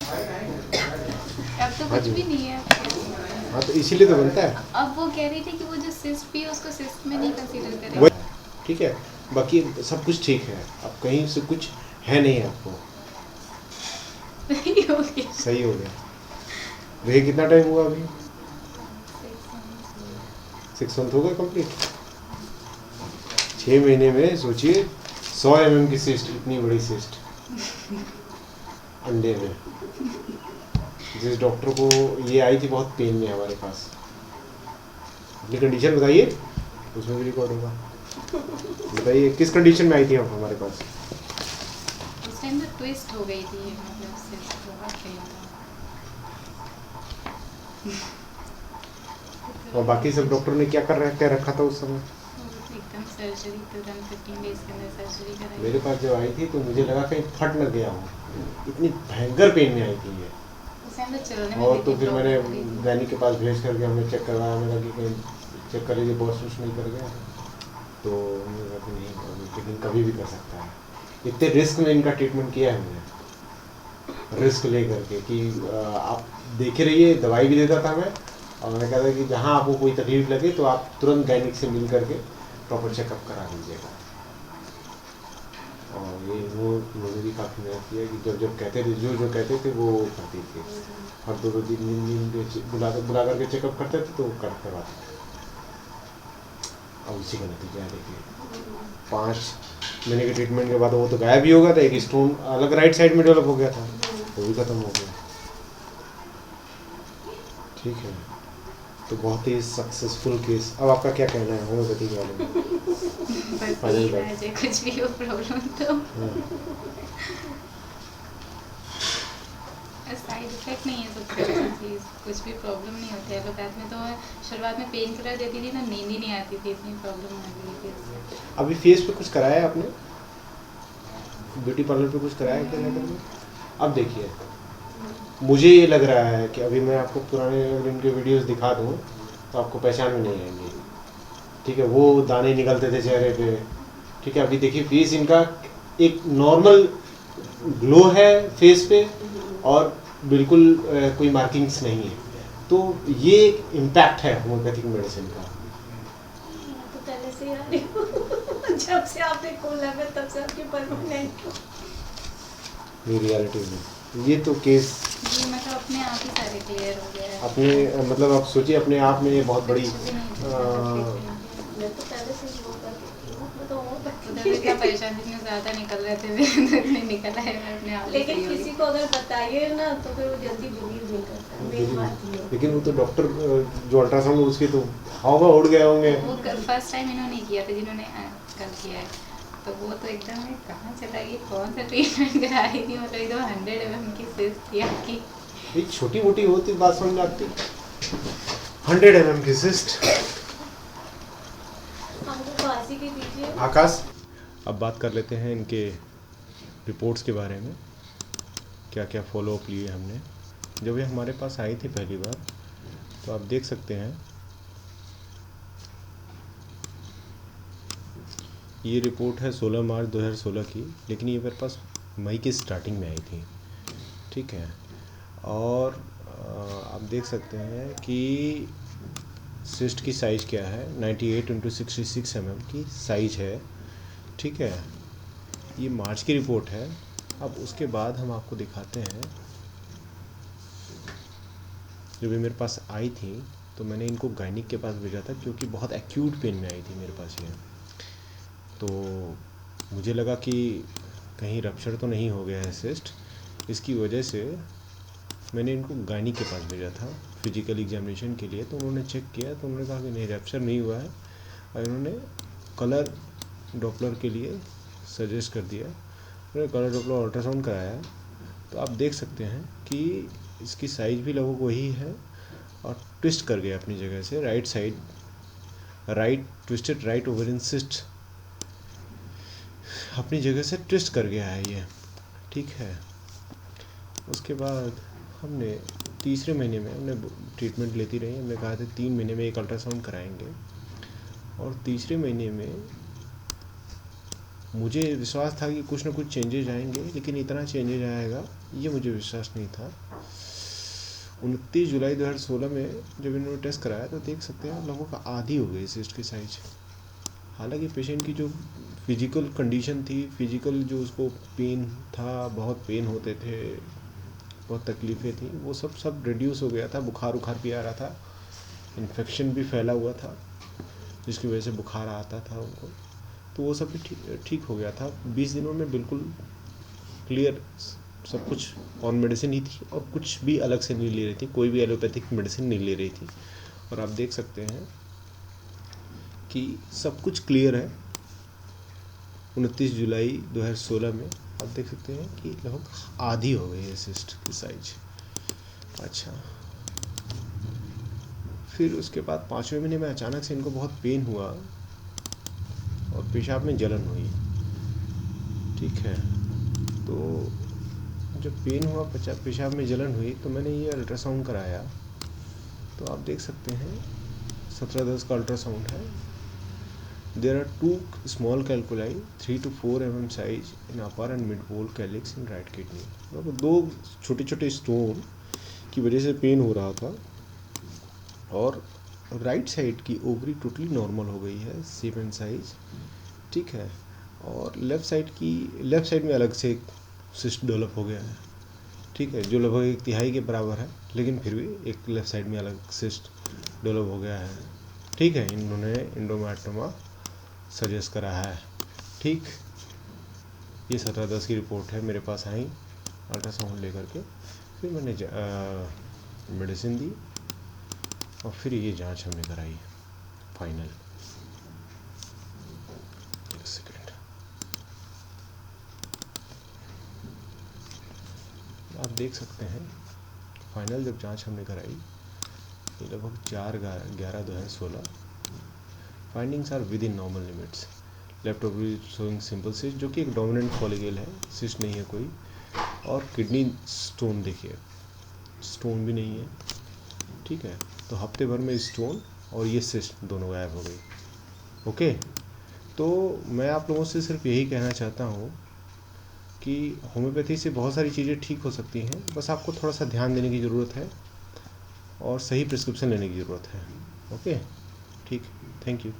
अब तो हाँ कुछ जी। भी नहीं है। हाँ तो इसीलिए तो बनता है। अब वो कह रही थी कि वो जो सिस्ट भी है उसको सिस्ट में नहीं कंसीडर करेंगे। वही ठीक है, बाकी सब कुछ ठीक है, अब कहीं से कुछ है नहीं आपको। सही हो गया। सही हो गया। भैया कितना टाइम हुआ अभी? 6 मंथ हो गए कंप्लीट। 6 महीने में सोचिए 100 mm की सिस्ट, इतनी बड़ी सिस्ट अंडे में। जिस डॉक्टर को ये आई थी बहुत पेन में हमारे पास, अपनी कंडीशन बताइए, उसमें भी रिकॉर्ड होगा। बताइए किस कंडीशन में आई थी आप हमारे पास? उस टाइम तो ट्विस्ट हो गई थी, मतलब सिस्ट बहुत पेन था। और बाकी सब डॉक्टर ने क्या रखा था उस समय? एकदम सर्जरी, तुरंत 15 डेज के अंदर सर्जरी कराई। मेरे पास जब आई थी तो मुझे लगा कहीं फट न गया हो, इतनी भयंकर पेन में आई थी ये। उस टाइम तो चलने में और भी तो फिर मैंने प्रॉब्लम हो रही थी। दैनिक के पास भेज करके हमने चेक करवाया, मैंने कि कहीं चेक कर लीजिए बॉस कुछ नहीं कर गया, तो उन्होंने कहा कि नहीं लेकिन कभी भी कर सकता है। इतने रिस्क में इनका ट्रीटमेंट किया है मैंने, रिस्क ले करके कि आप देखे रहिए, दवाई भी देता था मैं, और मैंने कहा था कि जहाँ आपको कोई तकलीफ लगे तो आप तुरंत दैनिक से मिल करके प्रॉपर चेकअप करा लीजिएगा। और ये वो उन्होंने भी काफ़ी मेहनत किया कि जब जब कहते थे, जो कहते थे वो करती थी। हर 2-2 दिन बुला करके चेकअप करते थे तो करवाते थे। और उसी का नतीजा है देखिए, 5 महीने के ट्रीटमेंट के बाद वो तो गायब ही हो गया था, एक स्टोन अलग राइट साइड में डेवलप हो गया था, वो भी ख़त्म हो गया। ठीक है, तो बहुत ही सक्सेसफुल केस। अब आपका क्या कहना है होम्योपैथी के बारे में? बस इलाज है, कुछ भी हो प्रॉब्लम तो साइड इफेक्ट नहीं है सबसे बड़ी चीज़, कुछ भी प्रॉब्लम नहीं होती है। एलोपैथ में तो शुरुआत में पेन किलर देती थी ना, नींद ही नहीं आती थी, इतनी प्रॉब्लम आ गई थी इससे। अभी फेस पे कुछ कराया है आपने? ब्यूटी पार्लर पे कुछ कराया क्या जाकर के? अब देखिए, मुझे ये लग रहा है कि अभी मैं आपको पुराने अगर इनके वीडियोस दिखा दूँ तो आपको पहचान में नहीं आएंगे। ठीक है, वो दाने निकलते थे चेहरे पे। ठीक है, अभी देखिए फेस इनका एक नॉर्मल ग्लो है फेस पे, और बिल्कुल कोई मार्किंग्स नहीं है। तो ये एक इम्पैक्ट है होम्योपैथिक मेडिसिन का। तो पहले से ही आ रही हूँ जब से आपने खोला मैं तब से आपकी परमानेंट हूँ। ये रियलिटी में ये तो केस जी, मतलब अपने आप ही सारे क्लियर हो गया है। अपने मतलब आप सोचिए अपने आप में ये बहुत बड़ी कुछ भी नहीं था, तकलीफ नहीं। मैं तो पहले से ही वो करती हूँ, मैं तो और उधर भी क्या परेशान, जितने ज़्यादा निकल रहे थे उधर नहीं निकल आए, मैं अपने आप ही लेकिन सही हो किसी गई। को अगर बताइए ना तो फिर वो जल्दी बिलीव नहीं करता, मेन बात ये है। लेकिन वो तो डॉक्टर जो अल्ट्रासाउंड उसके तो हवा उड़ गए होंगे। वो फर्स्ट टाइम इन्होंने किया था, जिन्होंने कल किया है, तो वो तो एकदम ही कहाँ चला गई, कौन सा ट्रीटमेंट करा रही थी, मतलब एकदम 100 mm की सिस्ट थी आपकी। ये छोटी मोटी होती बात समझ में आती। 100 mm की सिस्ट। हमको बासी के दीजिए। आकाश, अब बात कर लेते हैं इनके रिपोर्ट्स के बारे में, क्या क्या फॉलोअप लिए हमने। जब ये हमारे पास आई थी पहली बार तो आप देख सकते हैं ये रिपोर्ट है 16 मार्च 2016 की, लेकिन ये मेरे पास मई की स्टार्टिंग में आई थी। ठीक है, और आप देख सकते हैं कि सिस्ट की साइज़ क्या है, 98x66 mm की साइज है। ठीक है, ये मार्च की रिपोर्ट है। अब उसके बाद हम आपको दिखाते हैं, जब ये मेरे पास आई थी तो मैंने इनको गायनिक के पास भेजा था क्योंकि बहुत एक्यूट पेन में आई थी मेरे पास ये। तो मुझे लगा कि कहीं रप्चर तो नहीं हो गया है सिस्ट, इसकी वजह से मैंने इनको गायनिक के पास भेजा था फिजिकल एग्जामिनेशन के लिए। तो उन्होंने चेक किया तो उन्होंने कहा कि नहीं रप्चर नहीं हुआ है, और इन्होंने कलर डॉपलर के लिए सजेस्ट कर दिया। उन्होंने कलर डॉपलर अल्ट्रासाउंड कराया तो आप देख सकते हैं कि इसकी साइज़ भी लगभग वही है, और ट्विस्ट कर गया अपनी जगह से, right side right twisted right ovarian cyst अपनी जगह से ट्विस्ट कर गया है ये। ठीक है, उसके बाद हमने तीसरे महीने में हमने ट्रीटमेंट लेती रही। हमने कहा था 3 महीने में एक अल्ट्रासाउंड कराएंगे, और तीसरे महीने में मुझे विश्वास था कि कुछ ना कुछ चेंजेज आएंगे, लेकिन इतना चेंजेज आएगा ये मुझे विश्वास नहीं था। 29 जुलाई 2016 में जब इन्होंने टेस्ट कराया तो देख सकते हैं लगभग आधी हो गई सिस्ट की साइज। हालांकि पेशेंट की जो फिजिकल कंडीशन थी, फिजिकल जो उसको पेन था, बहुत पेन होते थे, बहुत तकलीफ़ें थी, वो सब रिड्यूस हो गया था। बुखार भी आ रहा था, इन्फेक्शन भी फैला हुआ था जिसकी वजह से बुखार आता था उनको, तो वो सब भी ठीक हो गया था। 20 दिनों में बिल्कुल क्लियर सब कुछ ऑन मेडिसिन ही थी और कुछ भी अलग से नहीं ले रही थी, कोई भी एलोपैथिक मेडिसिन नहीं ले रही थी। और आप देख सकते हैं कि सब कुछ क्लियर है। 29 जुलाई 2016 में आप देख सकते हैं कि लगभग आधी हो गई है सिस्ट की साइज। अच्छा, फिर उसके बाद 5वें महीने में अचानक से इनको बहुत पेन हुआ और पेशाब में जलन हुई। ठीक है, तो जब पेन हुआ, पेशाब में जलन हुई, तो मैंने ये अल्ट्रासाउंड कराया। तो आप देख सकते हैं 17/10 का अल्ट्रासाउंड है। There are 2 small calculi 3 to 4 mm size in upper and mid pole calyx in right kidney. मतलब 2 छोटे छोटे स्टोन की वजह से पेन हो रहा था और राइट साइड की ओवरी टोटली नॉर्मल हो गई है, सेम इन साइज। ठीक है, और लेफ़्ट साइड में अलग से एक सिस्ट डेवलप हो गया है। ठीक है, जो लगभग 1/3 के बराबर है, लेकिन फिर भी एक लेफ़्ट साइड में अलग सिस्ट डेवलप हो गया है। ठीक है, इन्होंने एंडोमेट्रोमा सजेस्ट करा है। ठीक, ये 17/10 की रिपोर्ट है, मेरे पास आई अल्ट्रासाउंड लेकर के। फिर मैंने मेडिसिन दी और फिर ये जांच हमने कराई फाइनल। एक सेकेंड, आप देख सकते हैं फाइनल जब जांच हमने कराई लगभग 4/11/2016। Findings are within normal limits. Left ovary showing simple cyst, जो कि एक डोमिनेंट फॉलिकल है, सिस्ट नहीं है कोई। और किडनी स्टोन देखिए, स्टोन भी नहीं है। ठीक है, तो हफ्ते भर में स्टोन और ये सिस्ट दोनों गायब हो गई। ओके, तो मैं आप लोगों से सिर्फ यही कहना चाहता हूँ कि होम्योपैथी से बहुत सारी चीज़ें ठीक हो सकती हैं, बस आपको थोड़ा सा ध्यान देने की ज़रूरत है और सही प्रिस्क्रिप्शन लेने की ज़रूरत है। ओके, ठीक, थैंक यू।